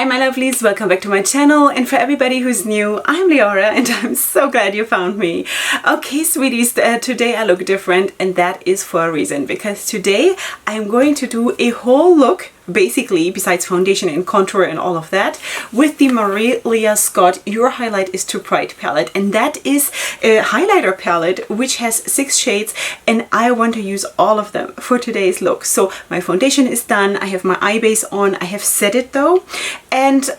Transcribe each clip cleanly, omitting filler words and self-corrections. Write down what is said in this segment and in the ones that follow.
Hi my lovelies, welcome back to my channel, and for everybody who's new, I'm Leora and I'm so glad you found me. Okay sweeties, today I look different, and that is for a reason, because today I'm going to do a whole look, basically besides foundation and contour and all of that, with the Marylia Scott Your Highlight is Too Bright palette, and that is a highlighter palette which has 6 shades, and I want to use all of them for today's look. So my foundation is done, I have my eye base on, I have set it though, and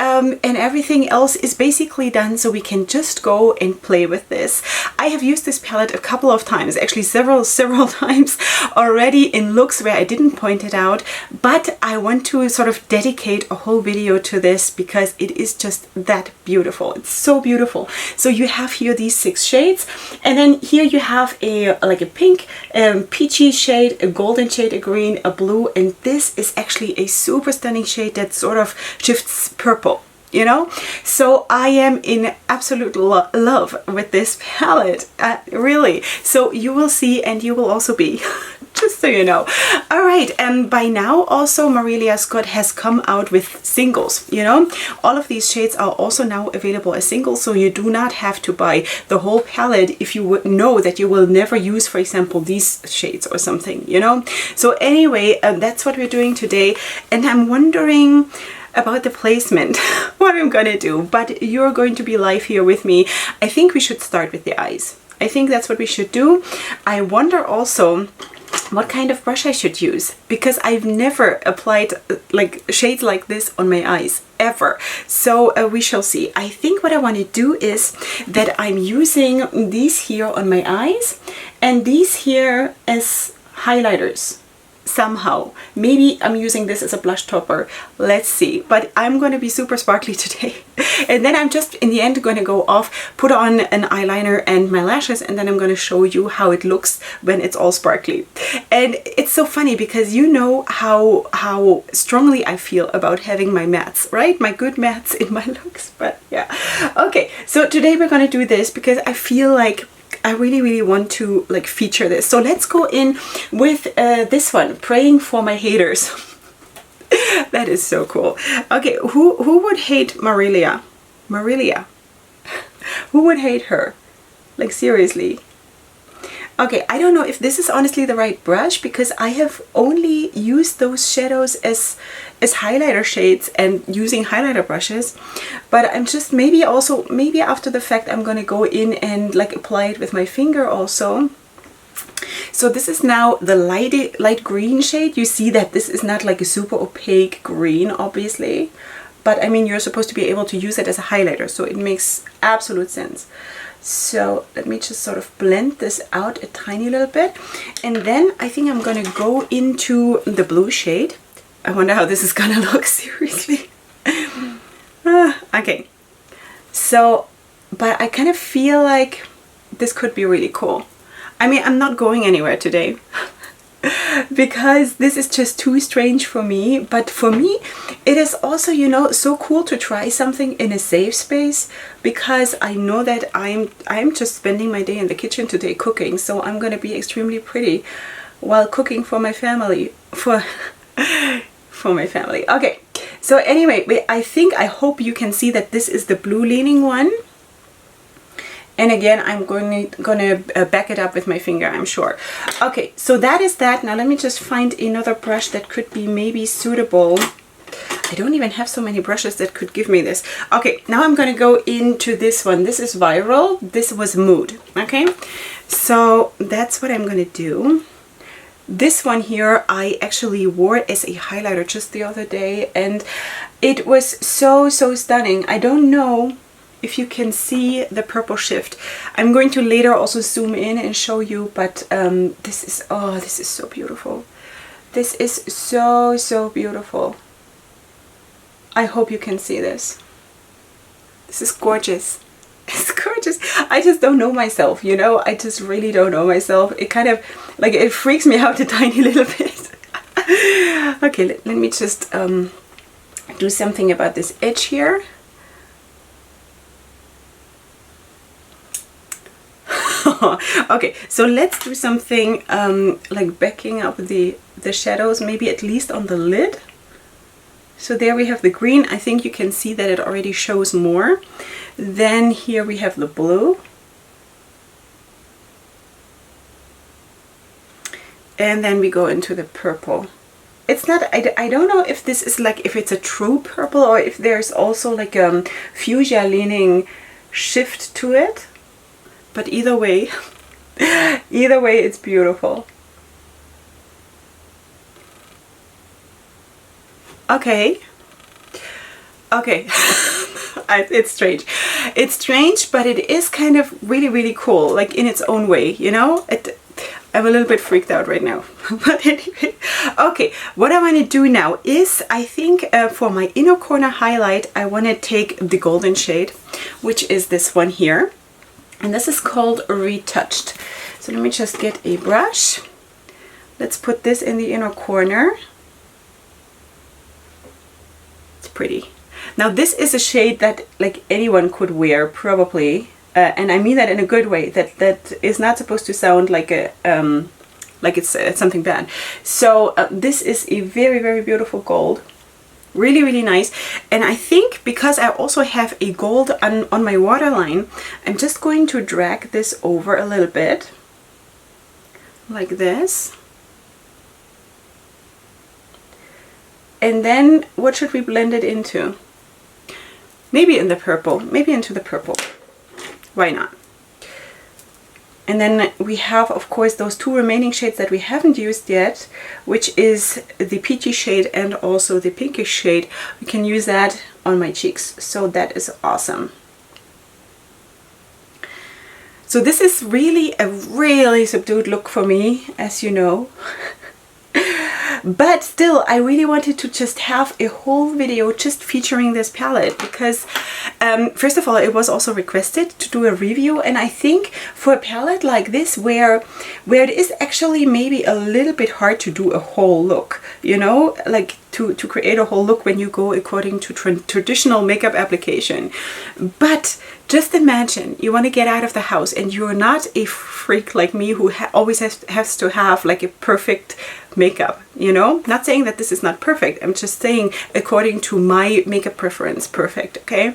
everything else is basically done, so we can just go and play with this. I have used this palette a couple of times, actually several times already in looks where I didn't point it out, but I want to sort of dedicate a whole video to this because it is just that beautiful. It's so beautiful. So you have here these 6 shades, and then here you have a pink, peachy shade, a golden shade, a green, a blue, and this is actually a super stunning shade that sort of shifts purple, you know. So I am in absolute love with this palette, really. So you will see, and you will also be just so you know. All right, and by now also Marylia Scott has come out with singles, you know. All of these shades are also now available as singles, so you do not have to buy the whole palette if you would know that you will never use, for example, these shades or something, you know. So anyway, that's what we're doing today, and I'm wondering about the placement, what I'm gonna do, but you're going to be live here with me. I think we should start with the eyes. I think that's what we should do. I wonder also what kind of brush I should use, because I've never applied like shades like this on my eyes ever. So we shall see. I think what I want to do is that I'm using these here on my eyes and these here as highlighters. Somehow maybe I'm using this as a blush topper, let's see, but I'm going to be super sparkly today. And then I'm just in the end going to go off, put on an eyeliner and my lashes, and then I'm going to show you how it looks when it's all sparkly. And it's so funny because you know how strongly I feel about having my mattes, right? My good mattes in my looks. But yeah, okay, so today we're going to do this because I feel like I really want to like feature this. So let's go in with this one, Praying for My Haters. That is so cool. Okay, who would hate Marylia? Who would hate her? Like seriously. Okay, I don't know if this is honestly the right brush, because I have only used those shadows as highlighter shades and using highlighter brushes, but I'm just maybe after the fact I'm gonna go in and like apply it with my finger also. So this is now the light green shade. You see that this is not like a super opaque green, obviously, but I mean you're supposed to be able to use it as a highlighter, so it makes absolute sense. So let me just sort of blend this out a tiny little bit, and then I think I'm gonna go into the blue shade. I wonder how this is gonna look, seriously. Okay, so but I kind of feel like this could be really cool. I mean, I'm not going anywhere today because this is just too strange for me, but for me it is also, you know, so cool to try something in a safe space, because I know that I'm just spending my day in the kitchen today cooking, so I'm gonna be extremely pretty while cooking for my family, for my family. Okay, so anyway, I hope you can see that this is the blue leaning one. And again, I'm gonna back it up with my finger, I'm sure. Okay, so that is that. Now let me just find another brush that could be maybe suitable. I don't even have so many brushes that could give me this. Okay, now I'm gonna go into this one. This is Viral. This was Mood. Okay, so that's what I'm gonna do. This one here I actually wore as a highlighter just the other day, and it was so stunning. I don't know if you can see the purple shift. I'm going to later also zoom in and show you, but this is so beautiful. This is so beautiful. I hope you can see this. This is gorgeous. It's gorgeous. I just don't know myself, you know. I just really don't know myself. It kind of like, it freaks me out a tiny little bit. Okay, let me just do something about this edge here. Okay, so let's do something like backing up the shadows, maybe at least on the lid. So there we have the green. I think you can see that it already shows more. Then here we have the blue. And then we go into the purple. It's not, I don't know if this is like, if it's a true purple or if there's also like a fuchsia leaning shift to it. But either way, either way, it's beautiful. Okay. Okay. It's strange. It's strange, but it is kind of really, really cool, like in its own way, you know? I'm a little bit freaked out right now. But anyway, okay, what I want to do now is, I think for my inner corner highlight, I want to take the golden shade, which is this one here. And this is called Retouched. So let me just get a brush. Let's put this in the inner corner. It's pretty. Now this is a shade that like anyone could wear probably. And I mean that in a good way. That is not supposed to sound like a like it's something bad. So this is a very, very beautiful gold. Really, really nice. And I think because I also have a gold on my waterline, I'm just going to drag this over a little bit. Like this. And then what should we blend it into? Maybe in the purple. Maybe into the purple. Why not? And then we have, of course, those two remaining shades that we haven't used yet, which is the peachy shade and also the pinkish shade. We can use that on my cheeks. So that is awesome. So this is really a really subdued look for me, as you know. But still, I really wanted to just have a whole video just featuring this palette because first of all, it was also requested to do a review, and I think for a palette like this where it is actually maybe a little bit hard to do a whole look, you know, like to create a whole look when you go according to traditional makeup application. But just imagine you want to get out of the house and you're not a freak like me who always has to have like a perfect makeup, you know? Not saying that this is not perfect. I'm just saying according to my makeup preference, perfect, okay?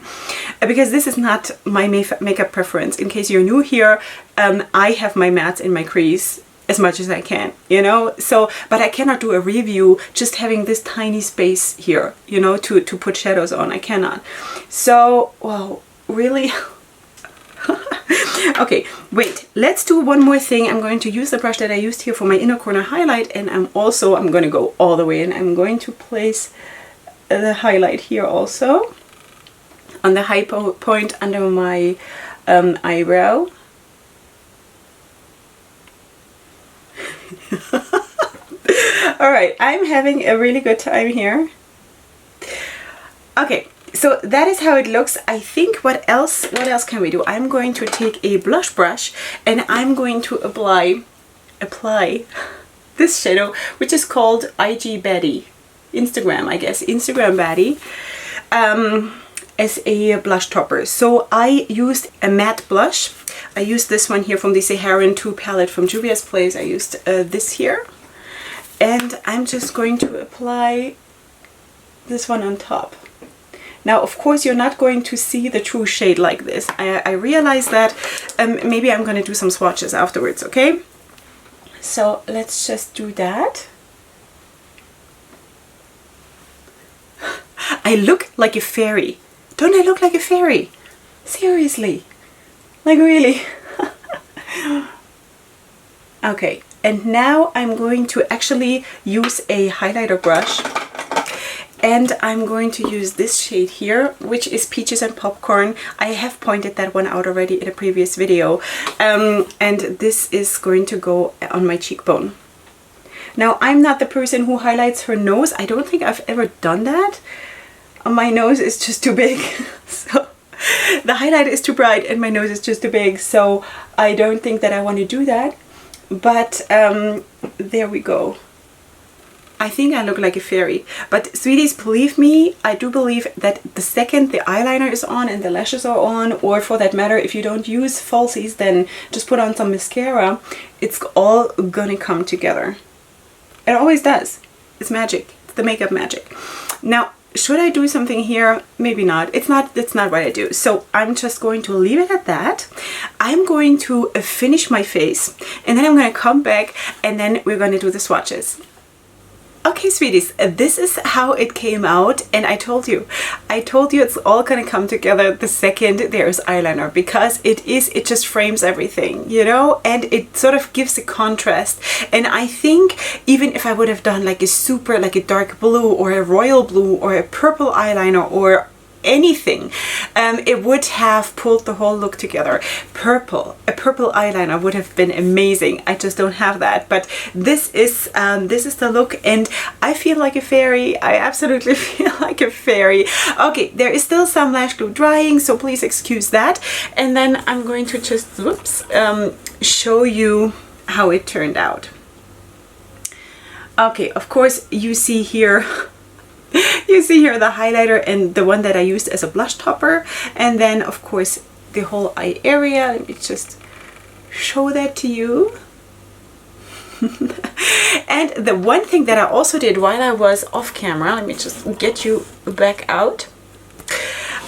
Because this is not my makeup preference. In case you're new here, I have my mattes in my crease as much as I can, you know? So, but I cannot do a review just having this tiny space here, you know, to put shadows on. I cannot. So, well, really? Okay, wait, let's do one more thing. I'm going to use the brush that I used here for my inner corner highlight, and I'm going to go all the way in. I'm going to place the highlight here also on the high point under my eyebrow. All right, I'm having a really good time here. Okay, so that is how it looks. I think what else can we do? I'm going to take a blush brush and I'm going to apply this shadow, which is called IG Baddie. Instagram, I guess. Instagram Baddie. As a blush topper. So I used a matte blush. I used this one here from the Saharan 2 palette from Juvia's Place. I used this here. And I'm just going to apply this one on top. Now, of course, you're not going to see the true shade like this. I realize that. Maybe I'm going to do some swatches afterwards, okay? So let's just do that. I look like a fairy. Don't I look like a fairy? Seriously. Like really. Okay, and now I'm going to actually use a highlighter brush. And I'm going to use this shade here, which is Peaches and Popcorn. I have pointed that one out already in a previous video. And this is going to go on my cheekbone. Now, I'm not the person who highlights her nose. I don't think I've ever done that. My nose is just too big. So the highlight is too bright and my nose is just too big. So I don't think that I want to do that. But there we go. I think I look like a fairy. But sweeties, believe me, I do believe that the second the eyeliner is on and the lashes are on, or for that matter, if you don't use falsies, then just put on some mascara, it's all gonna come together. It always does. It's magic. It's the makeup magic. Now, should I do something here? Maybe not. That's not what I do. So I'm just going to leave it at that. I'm going to finish my face, and then I'm going to come back, and then we're going to do the swatches. Okay, sweeties, this is how it came out, and I told you it's all gonna come together the second there's eyeliner, because it just frames everything, you know, and it sort of gives a contrast. And I think even if I would have done like a dark blue or a royal blue or a purple eyeliner or anything, it would have pulled the whole look together. A purple eyeliner would have been amazing. I just don't have that, but this is the look, and I feel like a fairy. I absolutely feel like a fairy. Okay, there is still some lash glue drying, so please excuse that. And then I'm going to just show you how it turned out. Okay, of course you see here the highlighter and the one that I used as a blush topper, and then of course the whole eye area. Let me just show that to you. And the one thing that I also did while I was off camera, let me just get you back out.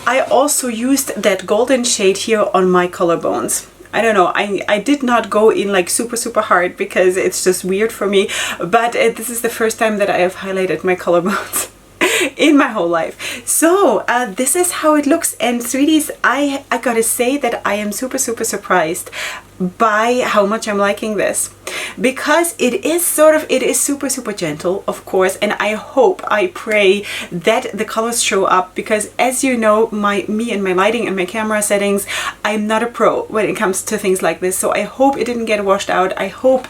I also used that golden shade here on my collarbones. I don't know, I did not go in like super hard because it's just weird for me, but this is the first time that I have highlighted my collarbones in my whole life. So this is how it looks, and sweeties, I gotta say that I am super surprised by how much I'm liking this, because it is super gentle, of course, and I pray that the colors show up, because as you know, me and my lighting and my camera settings, I'm not a pro when it comes to things like this, so I hope it didn't get washed out. I hope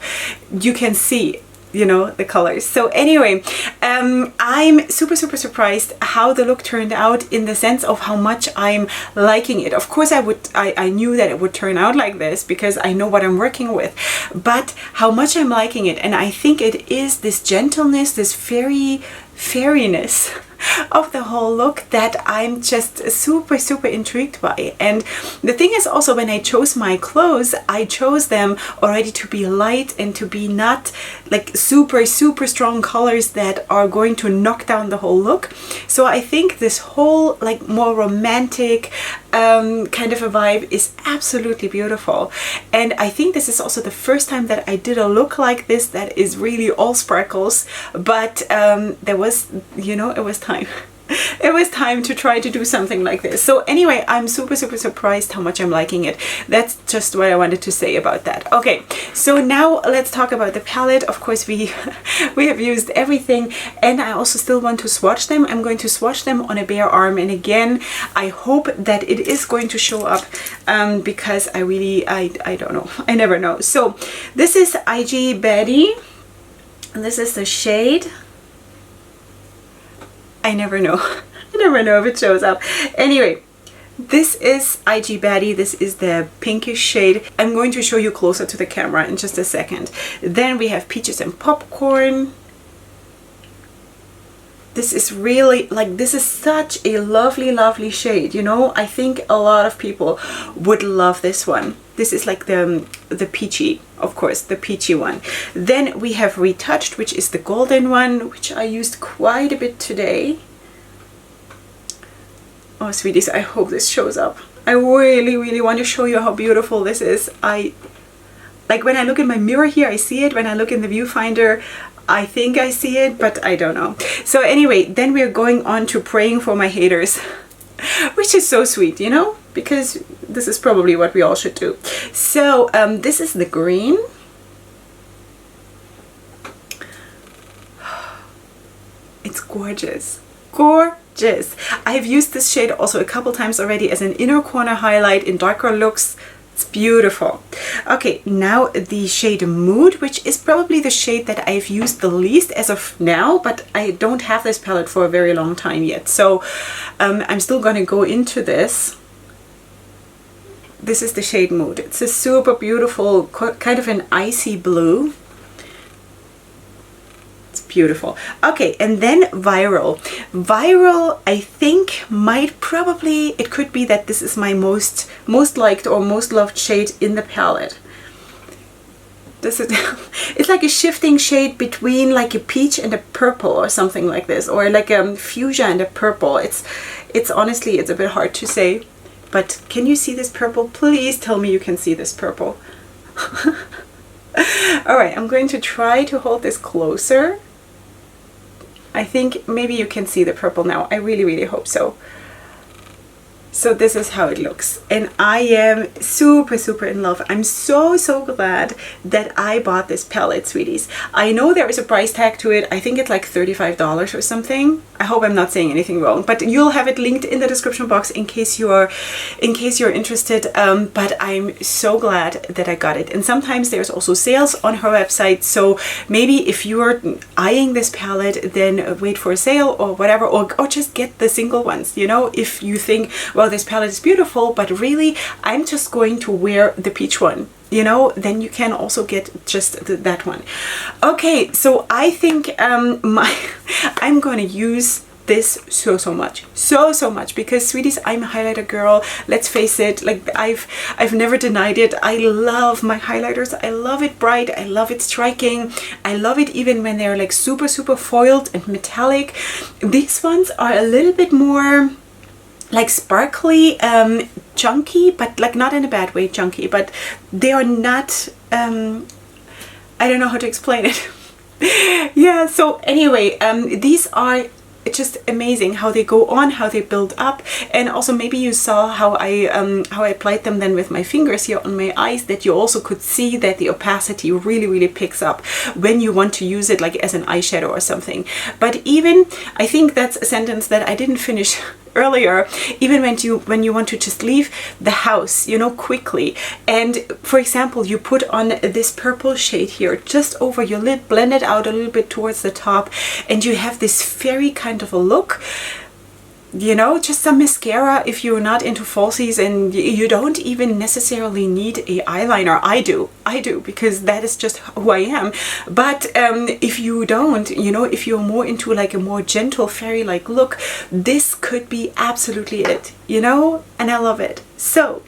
you can see, you know, the colors. So anyway, I'm super surprised how the look turned out, in the sense of how much I'm liking it. Of course I knew that it would turn out like this because I know what I'm working with, but how much I'm liking it. And I think it is this gentleness, this fairiness of the whole look that I'm just super intrigued by. And the thing is also, when I chose my clothes, I chose them already to be light and to be not like super strong colors that are going to knock down the whole look. So I think this whole like more romantic kind of a vibe is absolutely beautiful. And I think this is also the first time that I did a look like this that is really all sparkles, but there was, you know, it was time. It was time to try to do something like this. So anyway, I'm super surprised how much I'm liking it. That's just what I wanted to say about that. Okay, so now let's talk about the palette. Of course, we have used everything, and I also still want to swatch them. I'm going to swatch them on a bare arm, and again, I hope that it is going to show up, because I don't know. I never know. So this is IG Baddie, and this is the shade. I never know. I never know if it shows up. Anyway, this is IG Baddie. This is the pinkish shade. I'm going to show you closer to the camera in just a second. Then we have Peaches and Popcorn. This is really, like, this is such a lovely shade, you know. I think a lot of people would love this one. This is like the peachy, of course, the peachy one. Then we have Retouched, which is the golden one, which I used quite a bit today. Oh, sweeties, I hope this shows up. I really want to show you how beautiful this is. Like, when I look in my mirror here, I see it. When I look in the viewfinder, I think I see it, but I don't know. So anyway, then we're going on to Praying for My Haters, which is so sweet, you know, because this is probably what we all should do. So this is the green. It's gorgeous. Gorgeous. I've used this shade also a couple times already as an inner corner highlight in darker looks. It's beautiful. Okay, now the shade Mood, which is probably the shade that I've used the least as of now, but I don't have this palette for a very long time yet. So I'm still gonna go into this. This is the shade Mood. It's a super beautiful, kind of an icy blue. It's beautiful. Okay, and then Viral. Viral, I think, it could be that this is my most liked or most loved shade in the palette. Does it? It's like a shifting shade between like a peach and a purple or something like this, or like a fuchsia and a purple. It's honestly, it's a bit hard to say, but can you see this purple? Please tell me you can see this purple. All right, I'm going to try to hold this closer. I think maybe you can see the purple now. I really, really hope so. So this is how it looks, and I am super, super in love. I'm so, so glad that I bought this palette, sweeties. I know there is a price tag to it. I think it's like $35 or something. I hope I'm not saying anything wrong, but you'll have it linked in the description box in case you're interested. But I'm so glad that I got it. And sometimes there's also sales on her website. So maybe if you're eyeing this palette, then wait for a sale or whatever, or just get the single ones. You know, if you think, well, this palette is beautiful, but really I'm just going to wear the peach one, you know, then you can also get just that one. Okay, so I think I'm going to use this so much because, sweeties, I'm a highlighter girl. Let's face it, like I've never denied it. I love my highlighters. I love it bright. I love it striking. I love it even when they're like super, super foiled and metallic. These ones are a little bit more like sparkly, chunky, but like not in a bad way chunky, but they are not, I don't know how to explain it. Yeah, so anyway, these are just amazing how they go on, how they build up. And also maybe you saw how I applied them then with my fingers here on my eyes, that you also could see that the opacity really, really picks up when you want to use it like as an eyeshadow or something. But even, I think that's a sentence that I didn't finish earlier, even when you want to just leave the house, you know, quickly, and for example you put on this purple shade here just over your lid, blend it out a little bit towards the top, and you have this fairy kind of a look. You know, just some mascara if you're not into falsies, and you don't even necessarily need a eyeliner. I do because that is just who I am. But if you don't, you know, if you're more into like a more gentle fairy-like look, this could be absolutely it, you know, and I love it. So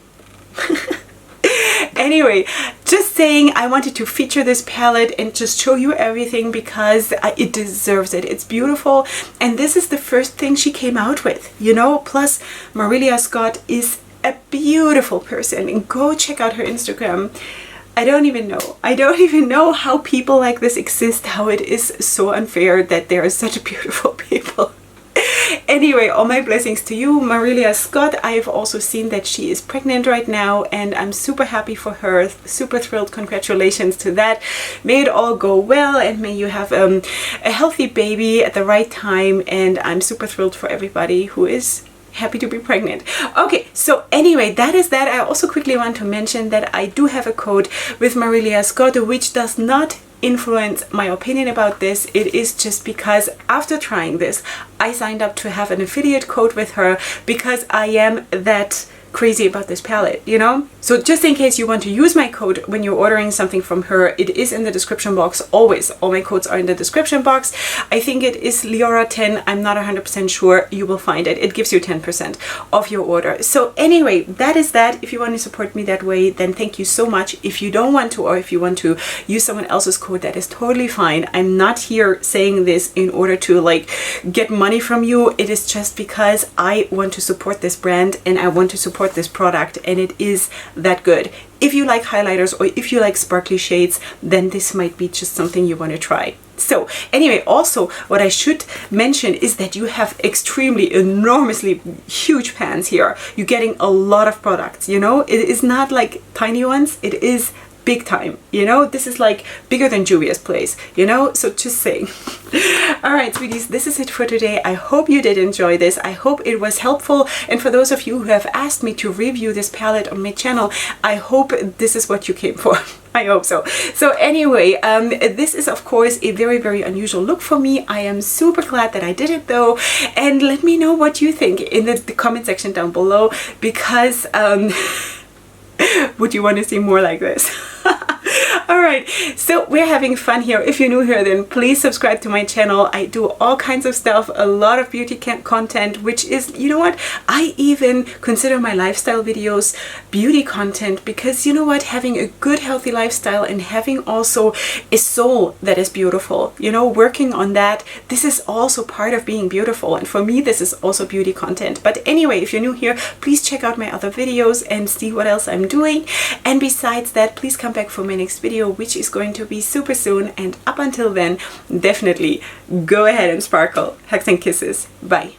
anyway, just saying, I wanted to feature this palette and just show you everything because it deserves it. It's beautiful, and this is the first thing she came out with, you know. Plus, Marylia Scott is a beautiful person, and go check out her Instagram. I don't even know how people like this exist, how it is so unfair that there are such beautiful people. Anyway, all my blessings to you, Marylia Scott. I have also seen that she is pregnant right now, and I'm super happy for her, super thrilled. Congratulations to that. May it all go well, and may you have a healthy baby at the right time, and I'm super thrilled for everybody who is happy to be pregnant. Okay, so anyway, that is that. I also quickly want to mention that I do have a code with Marylia Scott, which does not influence my opinion about this. It is just because after trying this, I signed up to have an affiliate code with her because I am that crazy about this palette, you know. So just in case you want to use my code when you're ordering something from her, it is in the description box. Always, all my codes are in the description box. I think it is Leora10. I'm not 100% sure. You will find it. It gives you 10% of your order. So anyway, that is that. If you want to support me that way, then thank you so much. If you don't want to, or if you want to use someone else's code, that is totally fine. I'm not here saying this in order to like get money from you. It is just because I want to support this brand and I want to support this product, and it is that good. If you like highlighters or if you like sparkly shades, then this might be just something you want to try. So anyway, also what I should mention is that you have extremely enormously huge pans here. You're getting a lot of products, you know. It is not like tiny ones, it is big time, you know. This is like bigger than Juvia's place, you know. So just saying. All right, sweeties, this is it for today. I hope you did enjoy this. I hope it was helpful, and for those of you who have asked me to review this palette on my channel, I hope this is what you came for. I hope so. So anyway, this is of course a very, very unusual look for me. I am super glad that I did it though, and let me know what you think in the comment section down below, because would you want to see more like this? Alright, so we're having fun here. If you're new here, then please subscribe to my channel. I do all kinds of stuff, a lot of beauty content, which is, you know what, I even consider my lifestyle videos beauty content, because you know what, having a good healthy lifestyle and having also a soul that is beautiful, you know, working on that, this is also part of being beautiful, and for me this is also beauty content. But anyway, if you're new here, please check out my other videos and see what else I'm doing, and besides that, please come back for my next video, which is going to be super soon, and up until then, definitely go ahead and sparkle. Hugs and kisses. Bye.